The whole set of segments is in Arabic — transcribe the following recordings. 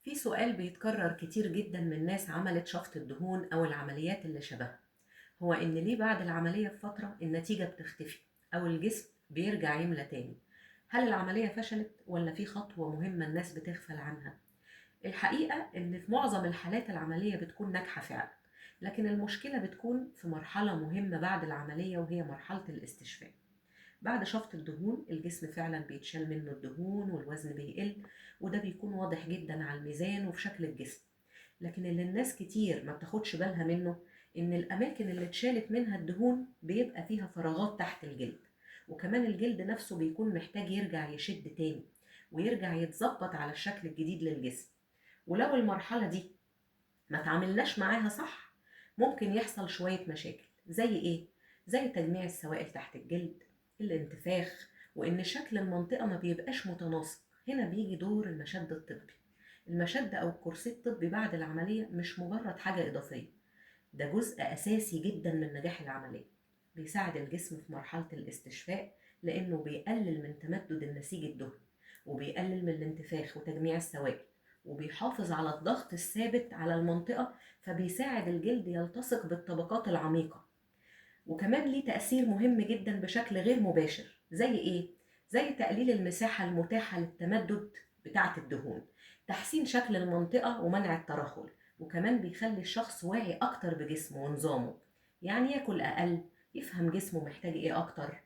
في سؤال بيتكرر كتير جدا من ناس عملت شفط الدهون أو العمليات اللي شبهها. هو إن ليه بعد العملية بفترة النتيجة بتختفي أو الجسم بيرجع يملى تاني؟ هل العملية فشلت ولا في خطوة مهمة الناس بتغفل عنها؟ الحقيقة إن في معظم الحالات العملية بتكون ناجحة فعلا، لكن المشكلة بتكون في مرحلة مهمة بعد العملية وهي مرحلة الاستشفاء. بعد شفط الدهون الجسم فعلا بيتشال منه الدهون والوزن بيقل، وده بيكون واضح جدا على الميزان وفي شكل الجسم. لكن اللي الناس كتير ما بتاخدش بالها منه إن الأماكن اللي اتشالت منها الدهون بيبقى فيها فراغات تحت الجلد، وكمان الجلد نفسه بيكون محتاج يرجع يشد تاني ويرجع يتظبط على الشكل الجديد للجسم. ولو المرحلة دي ما تعاملناش معاها صح ممكن يحصل شوية مشاكل زي ايه؟ زي تجميع السوائل تحت الجلد، الانتفاخ، وان شكل المنطقة ما بيبقاش متناسق. هنا بيجي دور المشد الطبي. المشد او الكورسيه الطبي بعد العملية مش مجرد حاجة اضافية، ده جزء اساسي جدا من نجاح العملية. بيساعد الجسم في مرحلة الاستشفاء لانه بيقلل من تمدد النسيج الدهني، وبيقلل من الانتفاخ وتجميع السوائل، وبيحافظ على الضغط الثابت على المنطقة، فبيساعد الجلد يلتصق بالطبقات العميقة. وكمان ليه تأثير مهم جدا بشكل غير مباشر زي ايه؟ زي تقليل المساحة المتاحة للتمدد بتاعة الدهون، تحسين شكل المنطقة ومنع الترهل، وكمان بيخلي الشخص واعي أكتر بجسمه ونظامه، يعني ياكل أقل، يفهم جسمه محتاج ايه أكتر.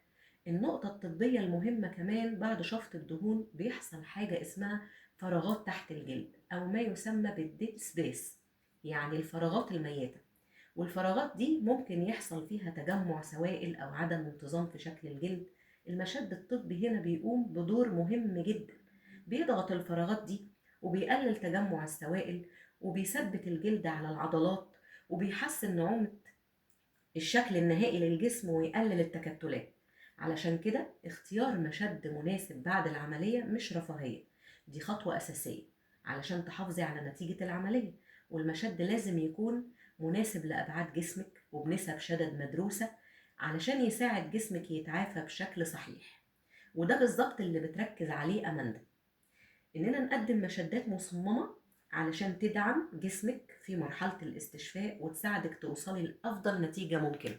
النقطة الطبية المهمة كمان بعد شفط الدهون بيحصل حاجة اسمها فراغات تحت الجلد أو ما يسمى بالديد سبيس، يعني الفراغات الميتة. والفراغات دي ممكن يحصل فيها تجمع سوائل أو عدم انتظام في شكل الجلد. المشد الطبي هنا بيقوم بدور مهم جدا، بيضغط الفراغات دي وبيقلل تجمع السوائل وبيثبت الجلد على العضلات، وبيحسن نعومة الشكل النهائي للجسم ويقلل التكتلات. علشان كده اختيار مشد مناسب بعد العملية مش رفاهية، دي خطوة أساسية علشان تحافظي على نتيجة العملية. والمشد لازم يكون مناسب لأبعاد جسمك وبنسب شدد مدروسة علشان يساعد جسمك يتعافى بشكل صحيح. وده بالظبط اللي بتركز عليه أماندا، إننا نقدم مشدات مصممة علشان تدعم جسمك في مرحلة الاستشفاء وتساعدك توصلي لأفضل نتيجة ممكنة.